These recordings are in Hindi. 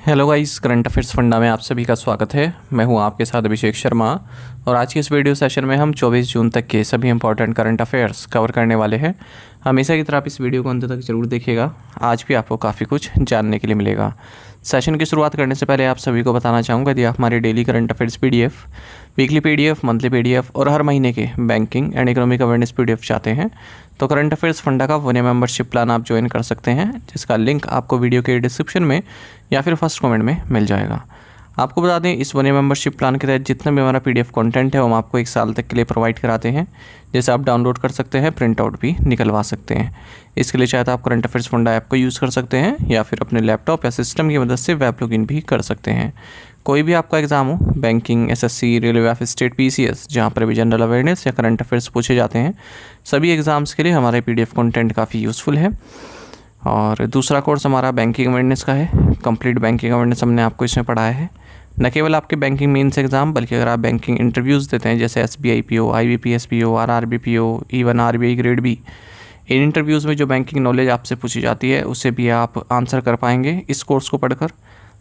Hello guys, current affairs funda में आप सभी का स्वागत है। मैं हूं आपके साथ अभिषेक शर्मा और आज के इस वीडियो सेशन में हम 24 जून तक के सभी इंपॉर्टेंट करंट अफेयर्स कवर करने वाले हैं। हमेशा की तरह आप इस वीडियो को अंत तक जरूर देखिएगा, आज भी आपको काफ़ी कुछ जानने के लिए मिलेगा। सेशन की शुरुआत करने से पहले आप सभी को बताना चाहूँगा, यदि आप हमारे daily current affairs PDF, weekly PDF, monthly PDF और हर महीने के banking and economic awareness PDF चाहते हैं तो करंट अफेयर्स फंडा का 1 ईयर मेंबरशिप प्लान आप ज्वाइन कर सकते हैं, जिसका लिंक आपको वीडियो के डिस्क्रिप्शन में या फिर फर्स्ट कमेंट में मिल जाएगा। आपको बता दें, इस 1 ईयर मेंबरशिप प्लान के तहत जितना भी हमारा PDF कंटेंट है वो हम आपको 1 साल तक के लिए प्रोवाइड कराते हैं, जैसे आप डाउनलोड कर सकते हैं, प्रिंट आउट भी निकलवा सकते हैं। इसके लिए चाहे तो आप करंट अफेयर्स फंडा ऐप को यूज़ कर सकते हैं या फिर अपने लैपटॉप या सिस्टम की मदद से वेब लॉगिन भी कर सकते हैं। कोई भी आपका एग्जाम हो, बैंकिंग, SSC, रेलवे या फिर स्टेट PCS, जहाँ पर भी जनरल अवेयरनेस या करंट अफेयर्स पूछे जाते हैं, सभी एग्ज़ाम्स के लिए हमारे PDF कंटेंट काफ़ी यूज़फुल है। और दूसरा कोर्स हमारा बैंकिंग अवेयरनेस का है। कंप्लीट बैंकिंग अवेयरनेस हमने आपको इसमें पढ़ाया है। न केवल आपके बैंकिंग मेंस एग्जाम, बल्कि अगर आप बैंकिंग इंटरव्यूज़ देते हैं जैसे SBI PO, IBPS PO, RRB PO, even RBI grade B, इन इंटरव्यूज़ में जो बैंकिंग नॉलेज आपसे पूछी जाती है उसे भी आप आंसर कर पाएंगे इस कोर्स को पढ़कर।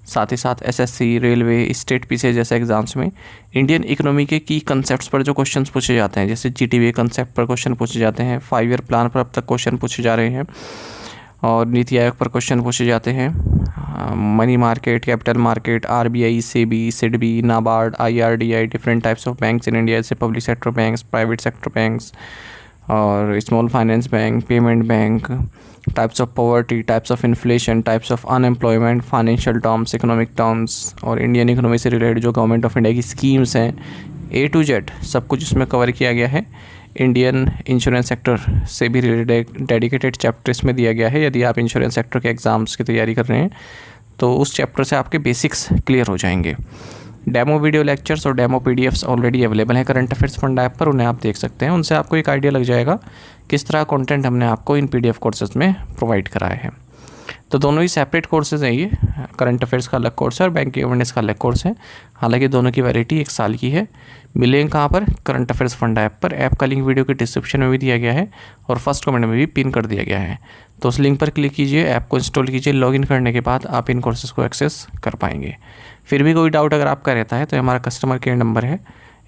साथ ही साथ SSC, रेलवे, स्टेट PCS जैसे एग्जाम्स में इंडियन इकोनॉमी के की कंसेप्ट्स पर जो क्वेश्चंस पूछे जाते हैं, जैसे GTV कंसेप्ट पर क्वेश्चन पूछे जाते हैं, 5 ईयर प्लान पर अब तक क्वेश्चन पूछे जा रहे हैं और नीति आयोग पर क्वेश्चन पूछे जाते हैं, money market, capital market, RBI, SEBI, SIDBI, NABARD, IRDI, different types of banks in India, जैसे public sector banks, private sector banks और small finance bank, payment bank, types of poverty, types of inflation, types of unemployment, financial terms, economic terms और इंडियन इकोनॉमी से रिलेटेड जो गवर्नमेंट ऑफ इंडिया की स्कीम्स हैं, A to Z सब कुछ इसमें कवर किया गया है। इंडियन इंश्योरेंस सेक्टर से भी रिलेटेड डेडिकेटेड चैप्टर इसमें दिया गया है। यदि आप इंश्योरेंस सेक्टर के एग्ज़ाम्स की तैयारी कर रहे हैं तो उस चैप्टर से आपके बेसिक्स क्लियर हो जाएंगे। डेमो वीडियो लेक्चर्स और डेमो PDFs ऑलरेडी अवेलेबल हैं करंट अफेयर्स फंड ऐप पर, उन्हें आप देख सकते हैं। उनसे आपको एक आइडिया लग जाएगा किस तरह कंटेंट हमने आपको इन PDF कोर्सेज में प्रोवाइड कराया है। तो दोनों ही सेपरेट कोर्सेज हैं, ये करंट अफेयर्स का अलग कोर्स है और बैंकिंग अवेयरनेस का अलग कोर्स है। हालांकि दोनों की वैलिडिटी 1 साल की है। मिलेंगे कहाँ पर? करंट अफेयर्स फंड ऐप पर। ऐप का लिंक वीडियो के डिस्क्रिप्शन में भी दिया गया है और फर्स्ट कमेंट में भी पिन कर दिया गया है। तो उस लिंक पर क्लिक कीजिए, ऐप को इंस्टॉल कीजिए, लॉगिन करने के बाद आप इन कोर्सेज को एक्सेस कर पाएंगे। फिर भी कोई डाउट अगर आपका रहता है तो हमारा कस्टमर केयर नंबर है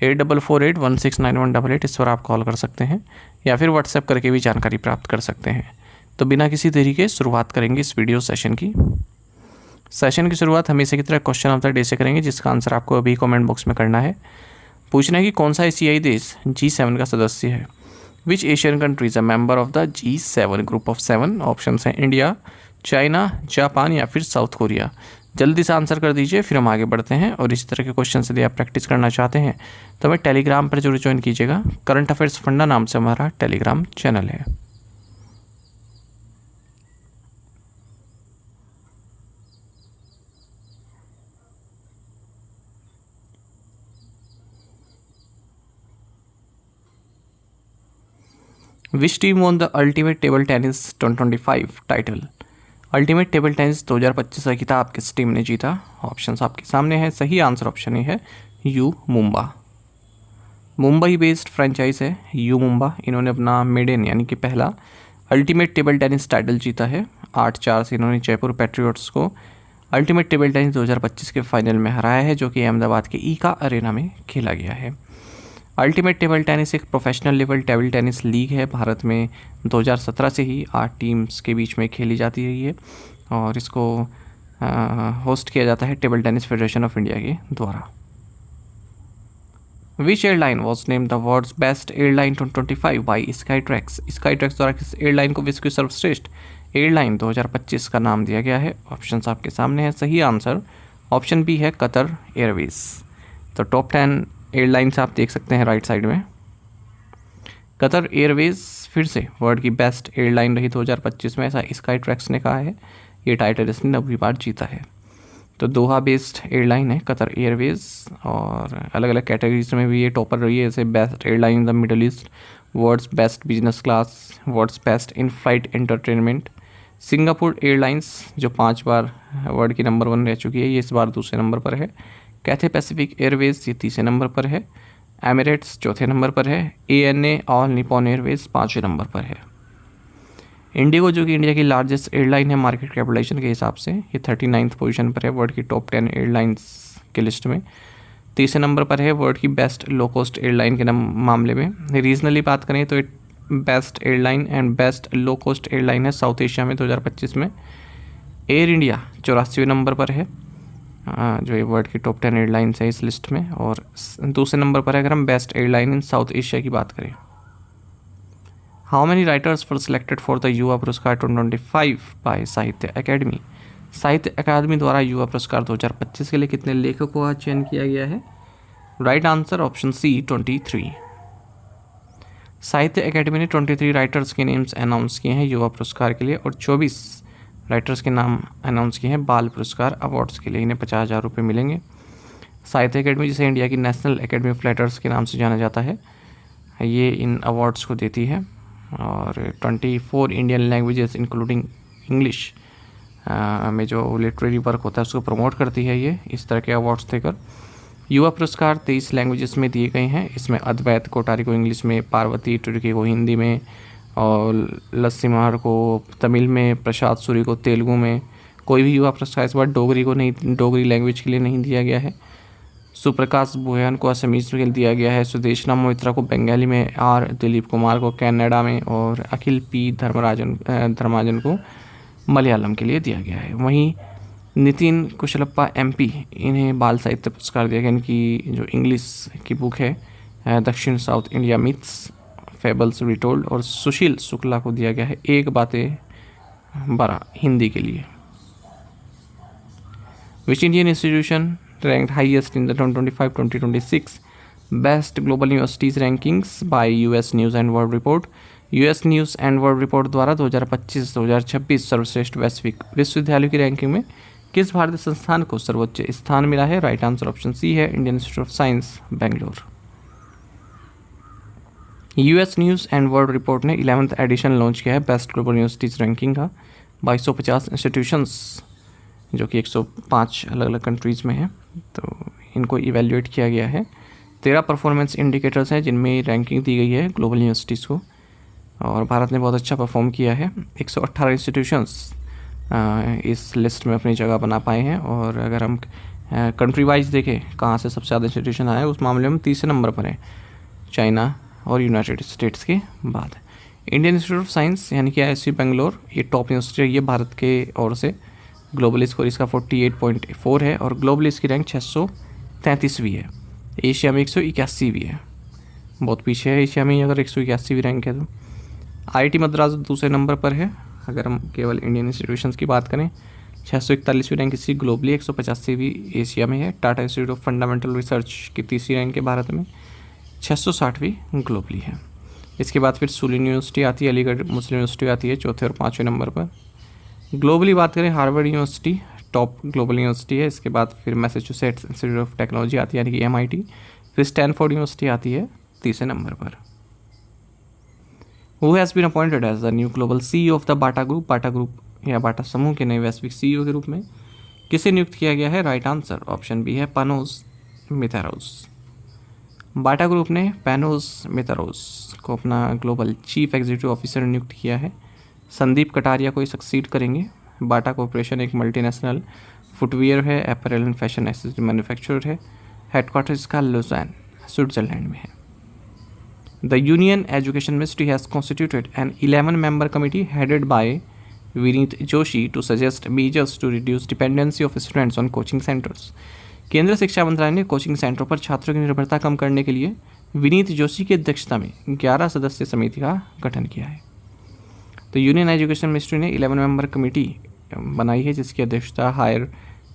8448169188, इस पर आप कॉल कर सकते हैं या फिर व्हाट्सएप करके भी जानकारी प्राप्त कर सकते हैं। तो बिना किसी देरी के शुरुआत करेंगे इस वीडियो सेशन की। सेशन की शुरुआत हमेशा की तरह क्वेश्चन ऑफ द डे से करेंगे, जिसका आंसर आपको अभी कमेंट बॉक्स में करना है। पूछना है कि कौन सा एशियाई देश G7 का सदस्य है। Which Asian country is a member of the G7 group of 7। Option हैं इंडिया, चाइना, जापान या फिर साउथ कोरिया। जल्दी से आंसर कर दीजिए, फिर हम आगे बढ़ते हैं। और इस तरह के क्वेश्चन यदि आप प्रैक्टिस करना चाहते हैं तो हमें टेलीग्राम पर जरूर ज्वाइन कीजिएगा। करंट अफेयर्स फंडा नाम से हमारा टेलीग्राम चैनल है। Which team won the ultimate table tennis 2025 title. Ultimate table tennis 2025 का खिताब किस टीम ने जीता? ऑप्शंस आपके सामने हैं। सही आंसर ऑप्शन ए है you Mumba. Mumbai based franchise है यू मुंबा। इन्होंने अपना मेडन यानी कि पहला अल्टीमेट टेबल टेनिस टाइटल जीता है। 8-4 से इन्होंने जयपुर पैट्रियट्स को अल्टीमेट टेबल टेनिस 2025 के फाइनल में हराया है, जो कि अहमदाबाद के ईका अरेना में खेला गया है। अल्टीमेट टेबल टेनिस एक professional level table tennis league है। भारत में 2017 से ही 8 टीम्स के बीच में खेली जाती रही है और इसको होस्ट किया जाता है table tennis federation of India के द्वारा। Which airline was name the world's best airline 2025 by Skytrax. Skytrax द्वारा किस एयरलाइन को विश्व की सर्वश्रेष्ठ एयरलाइन 2025 का नाम दिया गया है? ऑप्शन आपके सामने है। सही आंसर ऑप्शन बी है कतर एयरवेज। तो टॉप 10 एयरलाइंस आप देख सकते हैं राइट साइड में। कतर एयरवेज फिर से वर्ल्ड की बेस्ट एयरलाइन रही 2025 में, ऐसा स्काईट्रैक्स ने कहा है। ये टाइटल इसने 9वीं बार जीता है। तो दोहा बेस्ड एयरलाइन है कतर एयरवेज और अलग अलग कैटेगरीज में भी ये टॉपर रही है, जैसे best airline in the Middle East, world's best business class, world's best in flight entertainment. Singapore Airlines जो 5 बार वर्ल्ड की नंबर 1 रह चुकी है, ये इस बार दूसरे नंबर पर है। कैथे पैसिफिक एयरवेज ये तीसरे नंबर पर है। एमिरेट्स चौथे नंबर पर है। ANA ऑल निपॉन एयरवेज 5वें नंबर पर है। इंडिगो जो कि इंडिया की लार्जेस्ट एयरलाइन है मार्केट कैपिटलाइजेशन के हिसाब से, ये 39th पोजीशन पर है वर्ल्ड की टॉप 10 एयरलाइंस के लिस्ट में। तीसरे नंबर पर है वर्ल्ड की बेस्ट लो कॉस्ट एयरलाइन के मामले में। रीजनली बात करें तो best airline and best low cost airline है साउथ एशिया में 2025 में। एयर इंडिया 84वें नंबर पर है, जो ये वर्ल्ड की टॉप 10 एयरलाइंस है इस लिस्ट में। और दूसरे नंबर पर है अगर हम बेस्ट एयरलाइन इन साउथ एशिया की बात करें। How many writers were selected for the युवा पुरस्कार 2025 बाय साहित्य अकेडमी। साहित्य अकादमी द्वारा युवा पुरस्कार 2025 के लिए कितने लेखकों का चयन किया गया है? Right answer option C 23। Sahitya academy ने 23 राइटर्स के नेम्स अनाउंस किए हैं युवा पुरस्कार के लिए और 24 राइटर्स के नाम अनाउंस किए हैं बाल पुरस्कार अवार्ड्स के लिए। इन्हें 50,000 रुपये मिलेंगे। साहित्य अकेडमी, जिसे इंडिया की नेशनल अकेडमी ऑफ लेटर्स के नाम से जाना जाता है, ये इन अवार्ड्स को देती है और 24 इंडियन लैंग्वेजेस इंक्लूडिंग इंग्लिश में जो लिटरेरी वर्क होता है उसको प्रमोट करती है ये इस तरह के अवार्ड्स देकर। युवा पुरस्कार 23 लैंग्वेजेस में दिए गए हैं। इसमें अद्वैत कोठारी को इंग्लिश में, पार्वती टुर्की को हिंदी में और लस्सीमार को तमिल में, प्रसाद सूरी को तेलुगु में। कोई भी युवा पुरस्कार इस बार डोगरी को नहीं, डोगरी लैंग्वेज के लिए नहीं दिया गया है। सुप्रकाश बुयान को असमीज में दिया गया है। सुदेशना मोहित्रा को बंगाली में, आर दिलीप कुमार को कन्नड़ा में और अखिल पी धर्माजन को मलयालम के लिए दिया गया है। वहीं नितिन कुशलप्पा MP, इन्हें बाल साहित्य पुरस्कार दिया गया। इनकी जो इंग्लिश की बुक है दक्षिण south India myths fables retold, और सुशील शुक्ला को दिया गया है एक बातें 12 हिंदी के लिए। Which Indian institution ranked highest in the 2025-2026 Best Global Universities Rankings by US News and World Report। US News and World Report द्वारा 2025-2026 सर्वश्रेष्ठ वैश्विक विश्वविद्यालयों की रैंकिंग में किस भारतीय संस्थान को सर्वोच्च स्थान मिला है? राइट आंसर ऑप्शन सी है Indian institute of science Bangalore. US News and World Report ने 11th एडिशन लॉन्च किया है बेस्ट ग्लोबल यूनिवर्सिटीज़ रैंकिंग का। 2250 इंस्टीट्यूशंस जो कि 105 अलग अलग कंट्रीज़ में है, तो इनको इवेल्युएट किया गया है। 13 परफॉर्मेंस इंडिकेटर्स हैं जिनमें रैंकिंग दी गई है ग्लोबल यूनिवर्सिटीज़ को, और भारत ने बहुत अच्छा परफॉर्म किया है। 118 इंस्टीट्यूशंस इस लिस्ट में अपनी जगह बना पाए हैं। और अगर हम कंट्री वाइज देखें कहाँ से सबसे ज़्यादा इंस्टीट्यूशन आए, उस मामले में तीसरे नंबर पर है चाइना और यूनाइटेड स्टेट्स के बाद। इंडियन इंस्टीट्यूट ऑफ साइंस यानी कि IISc बेंगलोर, ये टॉप यूनिवर्सिटी है, ये भारत के ओर से। ग्लोबल स्कोर इसका 48.4 है और ग्लोबल इसकी रैंक 633वीं है। एशिया में 181वीं है, बहुत पीछे है एशिया में अगर 181वीं रैंक है तो। IIT मद्रास दूसरे नंबर पर है अगर हम केवल इंडियन इंस्टीट्यूशंस की बात करें। 641वीं रैंक इसकी ग्लोबली, 185वीं एशिया में है। Tata institute of fundamental research की तीसरी रैंक है भारत में, 660वीं ग्लोबली है। इसके बाद फिर सूलिन यूनिवर्सिटी आती है, अलीगढ़ मुस्लिम यूनिवर्सिटी आती है चौथे और पाँचवें नंबर पर। ग्लोबली बात करें Harvard university top global university है। इसके बाद फिर मैसेच्यूसेट्स इंस्टीट्यूट ऑफ टेक्नोलॉजी आती है यानी कि MIT। फिर स्टैनफोर्ड यूनिवर्सिटी आती है तीसरे नंबर पर। Who has been appointed as the new global CEO of the Bata group. Bata group या बाटा समूह के नए वैश्विक CEO के रूप में किसे नियुक्त किया गया है? राइट आंसर ऑप्शन बी है पानोस मितारोस। बाटा ग्रुप ने पैनोस मितारोस को अपना ग्लोबल चीफ एग्जीक्यूटिव ऑफिसर नियुक्त किया है। संदीप कटारिया को सक्सीड करेंगे। बाटा कॉर्पोरेशन एक मल्टीनेशनल फुटवियर है, apparel and fashion accessory manufacturer है। हेडक्वार्टर इसका लुज़ैन स्विट्जरलैंड में है। The union education ministry has constituted an 11-member committee headed by Vineet Joshi to suggest measures to reduce dependency of students on coaching centres. केंद्र शिक्षा मंत्रालय ने कोचिंग सेंटरों पर छात्रों की निर्भरता कम करने के लिए विनीत जोशी की अध्यक्षता में 11 सदस्यीय समिति का गठन किया है। तो यूनियन एजुकेशन मिनिस्ट्री ने 11-member कमेटी बनाई है जिसकी अध्यक्षता higher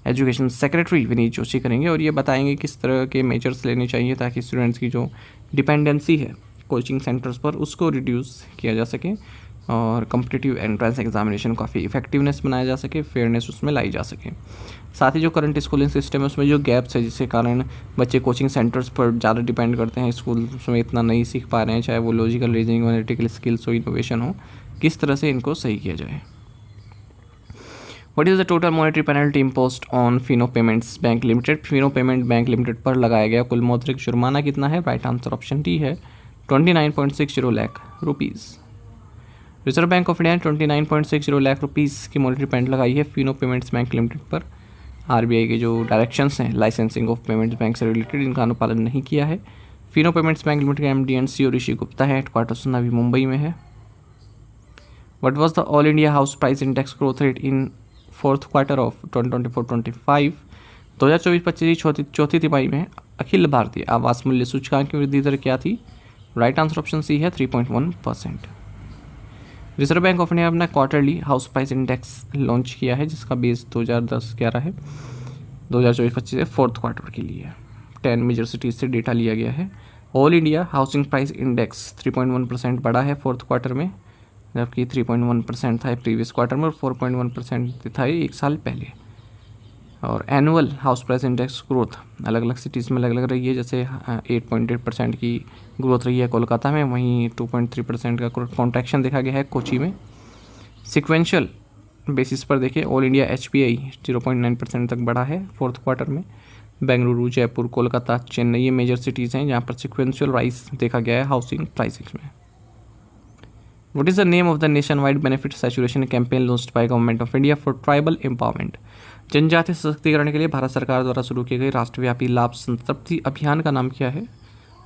education secretary Vineet Joshi करेंगे और ये बताएंगे किस तरह के मेजर्स लेने चाहिए ताकि स्टूडेंट्स की जो डिपेंडेंसी है कोचिंग सेंटर्स पर उसको रिड्यूस किया जा सके और कम्पिटिटिव एंट्रेंस एग्जामिनेशन काफ़ी इफेक्टिवनेस बनाया जा सके, फेयरनेस उसमें लाई जा सके। साथ ही जो करंट स्कूलिंग सिस्टम है उसमें जो गैप्स है जिसके कारण बच्चे कोचिंग सेंटर्स पर ज़्यादा डिपेंड करते हैं, स्कूल में इतना नहीं सीख पा रहे हैं, चाहे वो लॉजिकल रीजनिंग, एनालिटिकल स्किल्स हो, इनोवेशन हो, किस तरह से इनको सही किया जाए। What is the total monetary penalty imposed on Fino payments bank limited. Fino payment bank limited पर लगाया गया कुल मौद्रिक जुर्माना कितना है? राइट आंसर ऑप्शन डी है 29.60 lakh rupees. Reserve bank of India ने 29.60 लाख रुपीस की मॉनिटरी पेमेंट लगाई है फिनो पेमेंट्स बैंक लिमिटेड पर। आरबीआई के जो डायरेक्शंस हैं लाइसेंसिंग ऑफ पेमेंट्स बैंक से रिलेटेड, इनका अनुपालन नहीं किया है। फिनो पेमेंट्स बैंक लिमिटेड के एमडी एंड सीईओ ऋषि गुप्ता है, हेडक्वार्टर्स नवी मुंबई में है। What was the all India house price index growth rate in fourth quarter of 2024-25? 2024-25 चौथी तिमाही में अखिल भारतीय आवास मूल्य सूचकांक की वृद्धि दर क्या थी? राइट आंसर ऑप्शन सी है 3.1%। रिजर्व बैंक ऑफ इंडिया अपना quarterly house price index launch किया है जिसका बेस 2010-11 है। 2024-25 से फोर्थ क्वार्टर के लिए 10 मेजर सिटीज से डेटा लिया गया है। All India housing price index 3.1% बढ़ा है फोर्थ क्वार्टर में, जबकि 3.1% था प्रीवियस क्वार्टर में और 4.1% था एक साल पहले। और annual house price index growth अलग अलग सिटीज़ में अलग अलग रही है, जैसे 8.8% की ग्रोथ रही है कोलकाता में, वहीं 2.3% का कॉन्ट्रैक्शन देखा गया है कोची में। सिक्वेंशियल बेसिस पर देखें, ऑल इंडिया HPI 0.9% तक बढ़ा है फोर्थ क्वार्टर में। बेंगलुरु, जयपुर, कोलकाता, चेन्नई ये मेजर सिटीज़ हैं जहाँ पर सिक्वेंशियल राइज देखा गया है हाउसिंग प्राइसिंग में। What is the name of the nationwide benefit saturation campaign launched by Government of India for tribal empowerment? जनजातीय सशक्तिकरण के लिए भारत सरकार द्वारा शुरू किए गए राष्ट्रव्यापी लाभ संतृप्ति अभियान का नाम क्या है?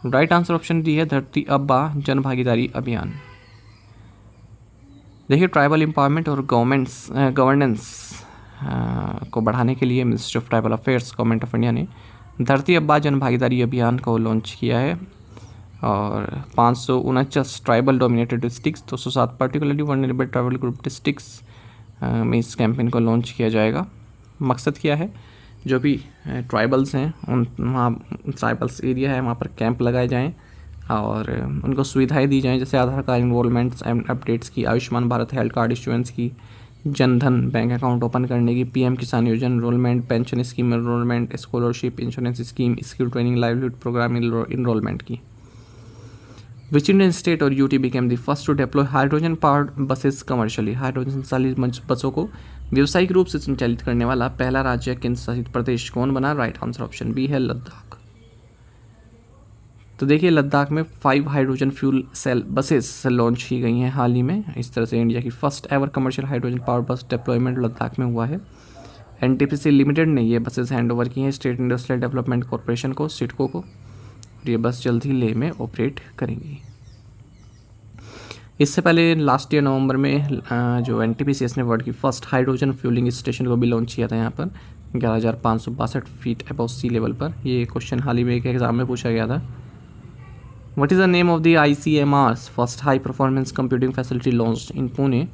राइट आंसर ऑप्शन डी है धरती अब्बा जन भागीदारी अभियान। देखिए, ट्राइबल एम्पावरमेंट और गवर्नेंस को बढ़ाने के लिए ministry of tribal affairs government of India ने धरती अब्बा जन भागीदारी अभियान को लॉन्च किया है और 549 tribal dominated districts 207 particularly vulnerable tribal group districts में इस कैंपेन को लॉन्च किया जाएगा। मकसद क्या है, जो भी ट्राइबल्स हैं उन वहाँ ट्राइबल्स एरिया है वहाँ पर कैंप लगाए जाएं और उनको सुविधाएं दी जाएं, जैसे आधार कार्ड इनरोलमेंट्स एंड अपडेट्स की, Ayushman Bharat health card issuance की, जनधन बैंक अकाउंट ओपन करने की, पीएम किसान योजना enrolment, pension scheme enrolment, scholarship, insurance scheme, skill training, livelihood programme enrolment की। Which Indian state और UT became the first to deploy hydrogen powered buses commercially? Hydrogen चालित बसों को व्यावसायिक रूप से संचालित करने वाला पहला राज्य केंद्र शासित प्रदेश कौन बना? राइट आंसर ऑप्शन बी है लद्दाख। तो देखिए, लद्दाख में 5 hydrogen fuel cell buses launch की गई हैं हाल ही में। इस तरह से इंडिया की first ever commercial hydrogen power बस डिप्लॉयमेंट लद्दाख में हुआ है। NTPC लिमिटेड ने ये बसेस हैंड ओवर की हैं स्टेट इंडस्ट्रियल डेवलपमेंट कॉरपोरेशन को, सिडको को। ये बस जल्द ही लेह में ऑपरेट करेंगी। इससे पहले लास्ट ईयर नवंबर में जो NTPC ने वर्ल्ड की फर्स्ट हाइड्रोजन फ्यूलिंग स्टेशन को भी लॉन्च किया था यहाँ पर 11,562 फीट अबव सी लेवल पर। ये क्वेश्चन हाल ही में एक एग्जाम में पूछा गया था। What is the name of the ICMR's first high performance computing facility launched in Pune?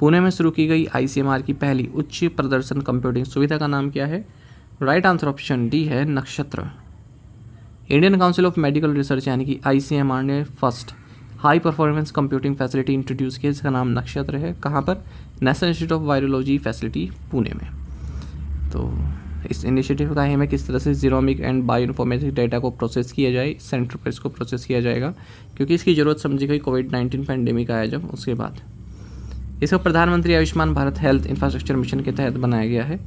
Pune में शुरू की गई ICMR की पहली उच्च प्रदर्शन कंप्यूटिंग सुविधा का नाम क्या है? राइट आंसर ऑप्शन डी है नक्षत्र। Indian council of medical research यानी कि ICMR ने first high performance computing facility introduce किया, जिसका नाम नक्षत्र है। कहाँ पर? National institute of virology facility Pune में। तो इस इनिशिएटिव का एम है किस तरह से जीरोमिक एंड बायो इन्फॉर्मेटिक डेटा को प्रोसेस किया जाए, इस सेंटर पर इसको प्रोसेस किया जाएगा क्योंकि इसकी ज़रूरत समझी गई कोविड-19 पैंडेमिक आया जब, उसके बाद। इसको प्रधानमंत्री Ayushman Bharat health infrastructure mission के तहत बनाया गया है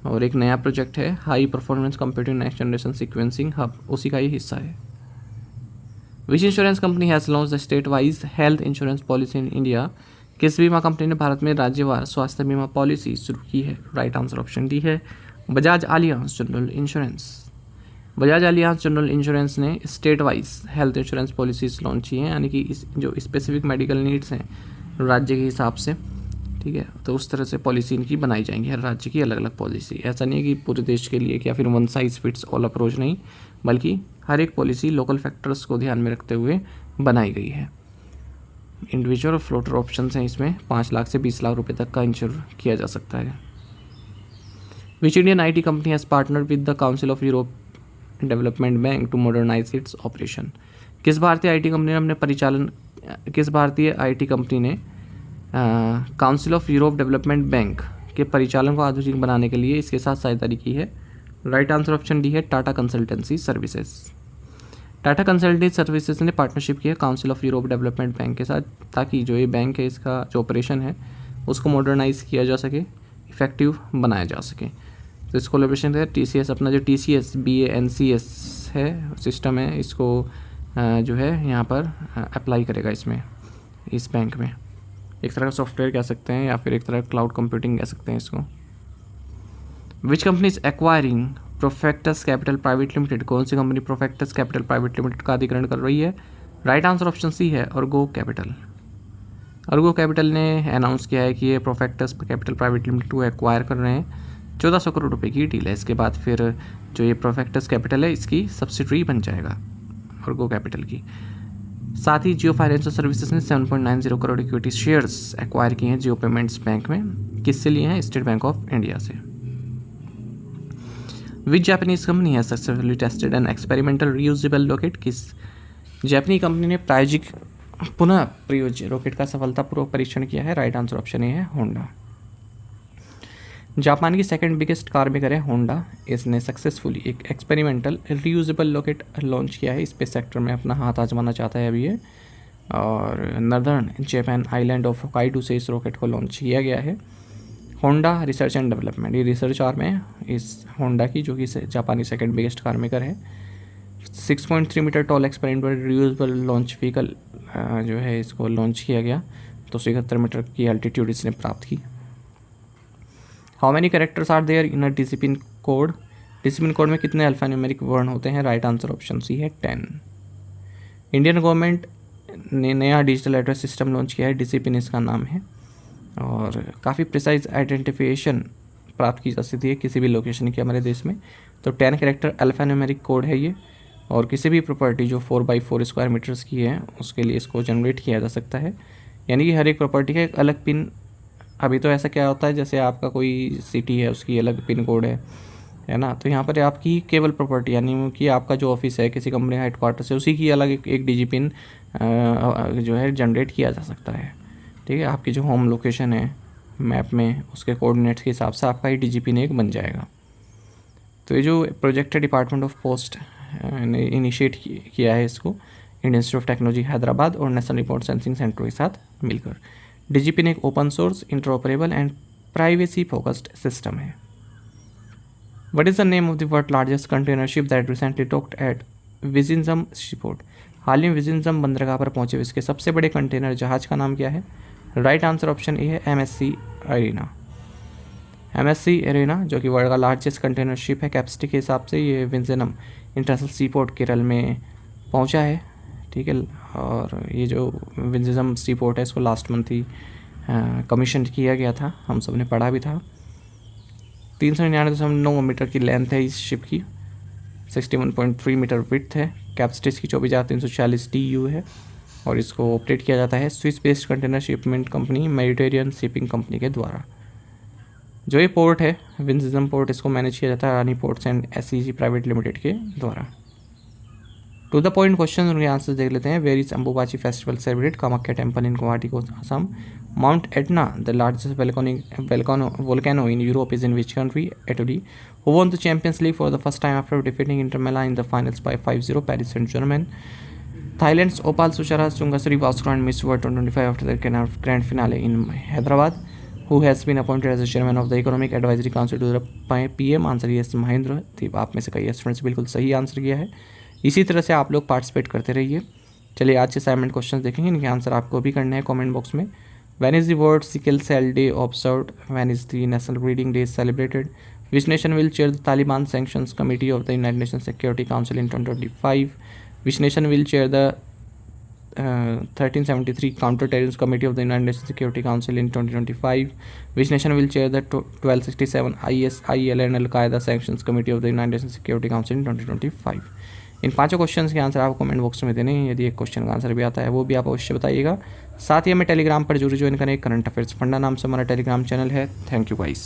और एक नया प्रोजेक्ट है high performance computing next generation sequencing hub, उसी का ही हिस्सा है। Which insurance company has launch the state wise health insurance policy in India? किस बीमा कंपनी ने भारत में राज्यवार स्वास्थ्य बीमा पॉलिसी शुरू की है? राइट आंसर ऑप्शन डी है Bajaj Allianz general insurance. Bajaj Allianz general insurance ने state wise health insurance policies launch की हैं, यानी कि इस जो स्पेसिफिक मेडिकल नीड्स हैं राज्य के हिसाब से, ठीक है, तो उस तरह से पॉलिसी इनकी बनाई जाएंगी, हर राज्य की अलग अलग पॉलिसी। ऐसा नहीं है कि पूरे देश के लिए या फिर one size fits all approach नहीं, बल्कि हर एक पॉलिसी लोकल फैक्टर्स को ध्यान में रखते हुए बनाई गई है। इंडिविजुअल और फ्लोटर ऑप्शन हैं इसमें, 5 लाख से 20 लाख रुपए तक का इंश्योर किया जा सकता है। Which Indian IT company has partnered with the council of Europe development bank to modernise its operation? किस भारतीय IT कंपनी ने council of Europe development bank के परिचालन को आधुनिक बनाने के लिए इसके साथ साझेदारी की है? राइट आंसर ऑप्शन डी है Tata consultancy services. Tata consultancy services ने पार्टनरशिप की है council of Europe development bank के साथ, ताकि जो ये बैंक है इसका जो ऑपरेशन है उसको मॉडर्नाइज किया जा सके, इफेक्टिव बनाया जा सके। तो इस कोलैबोरेशन है TCS, अपना जो TCS BANCS है सिस्टम है, इसको जो है यहाँ पर अप्लाई करेगा इसमें, इस बैंक में। एक तरह का सॉफ्टवेयर कह सकते हैं या फिर एक तरह का क्लाउड कंप्यूटिंग कह सकते हैं इसको। Which company is acquiring Profectus capital private limited, कौन सी company Profectus capital private limited का अधिग्रहण कर रही है? राइट आंसर ऑप्शन सी है, अर्गो कैपिटल। अर्गो कैपिटल ने अनाउंस किया है कि ये प्रोफेक्टस कैपिटल प्राइवेट लिमिटेड को एक्वायर कर रहे हैं। 1400 करोड़ रुपए की डील है। इसके बाद फिर जो ये प्रोफेक्टस कैपिटल है इसकी सब्सिडरी बन जाएगा अर्गो कैपिटल की। साथ ही जियो फाइनेंशियल सर्विसेज ने 7.90 करोड़ इक्विटी शेयर्स एक्वायर किए हैं जियो पेमेंट्स बैंक में। किससे लिए हैं? स्टेट बैंक ऑफ इंडिया से। विच जापानीज कंपनी है successfully tested an experimental reusable rocket, किस जापानी कंपनी ने प्रायोजिक पुनः प्रयोज्य रॉकेट का सफलतापूर्वक परीक्षण किया है? राइट आंसर ऑप्शन ए है, होंडा। जापान की सेकंड बिगेस्ट कार मेकर है होंडा। इसने सक्सेसफुली एक एक्सपेरिमेंटल रियूजेबल रॉकेट लॉन्च किया है। स्पेस सेक्टर में अपना हाथ आजमाना चाहता है अभी ये, और northern Japan island of Hokkaido से इस रॉकेट को लॉन्च किया गया है। होंडा रिसर्च एंड डेवलपमेंट, ये रिसर्च आर्म है इस होंडा की, जो कि जापानी सेकंड बिगेस्ट कार मेकर है। 6.3 metre tall experimental reusable launch vehicle जो है इसको लॉन्च किया गया। 271 मीटर की एल्टीट्यूड इसने प्राप्त की। How many characters are there in a discipline code, discipline code में कितने अल्फान्यूमेरिक वर्ण होते हैं? राइट आंसर ऑप्शन सी है, 10। इंडियन गवर्नमेंट ने नया डिजिटल एड्रेस सिस्टम लॉन्च किया है, डिसिप्लिन इसका नाम है, और काफ़ी प्रिसाइज आइडेंटिफिकेशन प्राप्त की जा सकती है किसी भी लोकेशन की हमारे देश में। तो 10 कैरेक्टर अल्फान्यूमेरिक कोड है ये, और किसी भी प्रॉपर्टी जो 4x4 स्क्वायर मीटर्स की है उसके लिए इसको जनरेट किया जा सकता है। यानी कि हर एक प्रॉपर्टी का एक अलग पिन, अभी तो ऐसा क्या होता है जैसे आपका कोई सिटी है उसकी अलग पिन कोड है ना, तो यहाँ पर आपकी केवल प्रॉपर्टी यानी कि आपका जो ऑफिस है किसी कंपनी हेडक्वार्टर है उसी की अलग एक डिजी पिन जो है जनरेट किया जा सकता है। ठीक है, आपकी जो होम लोकेशन है मैप में उसके कोऑर्डिनेट्स के हिसाब से आपका ही डिजी पिन एक बन जाएगा। तो ये जो प्रोजेक्ट है डिपार्टमेंट ऑफ पोस्ट ने इनिशिएट किया है इसको Indian institute of technology Hyderabad और नेशनल रिमोट सेंसिंग सेंटर के साथ मिलकर। डिजीपिन एक open source, interoperable and privacy focused system है। What is the name of the world largest container ship that recently docked at Vizhinjam seaport, हाल ही में विजिंजम बंदरगाह पर पहुंचे इसके सबसे बड़े कंटेनर जहाज का नाम क्या है? राइट आंसर ऑप्शन ए है, MSC एरेना। MSC एरेना जो कि वर्ल्ड का लार्जेस्ट कंटेनर शिप है कैपेसिटी के हिसाब से, ये विजिंजम इंटरनेशनल सीपोर्ट केरल में पहुंचा है। ठीक है, और ये जो विजिंजम सीपोर्ट है इसको लास्ट मंथ ही कमीशन किया गया था, हम सब ने पढ़ा भी था। 399.9 मीटर की लेंथ है इस शिप की, 61.3 मीटर विड्थ है, कैपेसिटी इसकी 24,340 TEU है, और इसको ऑपरेट किया जाता है Swiss based container shipment company Mediterranean shipping company के द्वारा। जो ये पोर्ट है विजिंजम पोर्ट, इसको मैनेज किया जाता है Adani ports and SEG private limited के द्वारा। टू द पॉइंट क्वेश्चन उनके आंसर देख लेते हैं। Where is Ambubachi festival celebrate? Kamakhya temple in Guwahati को Assam. Mount Etna the largest volcano in Europe is in which country? Italy. Who won the Champions League for the first time after defeating Inter Milan in the finals by 5-0? Paris Saint-Germain. Thailand's Opal Suchara Sungasuri was crowned Miss World 2025 after the grand finale in Hyderabad. Who has been appointed as the chairman of the Economic Advisory Council to the PM? Answer yes Mahendra. तो आप में से कई स्टूडेंट्स बिल्कुल सही आंसर किया है। इसी तरह से आप लोग पार्टिसिपेट करते रहिए। चलिए आज के असाइनमेंट क्वेश्चन देखेंगे, इनके आंसर आपको भी करने हैं कमेंट बॉक्स में। When is the world sickle cell day observed? When is the national reading day celebrated? Which nation will chair the Taliban sanctions committee of the United Nation Security Council in 2025? Which nation will chair the 1373 counter terrorism committee of the United Nation Security Council in 2025? Which nation will chair the 1267 ISIL and al Qaeda sanctions committee of the United Nation Security Council in 2025? इन पांचों क्वेश्चंस के आंसर आपको कमेंट बॉक्स में देने हैं। यदि एक क्वेश्चन का आंसर भी आता है वो भी आप अवश्य बताइएगा। साथ ही हमें टेलीग्राम पर जरूर ज्वाइन करें। करंट अफेयर्स फंडा नाम से हमारा टेलीग्राम चैनल है। Thank you guys.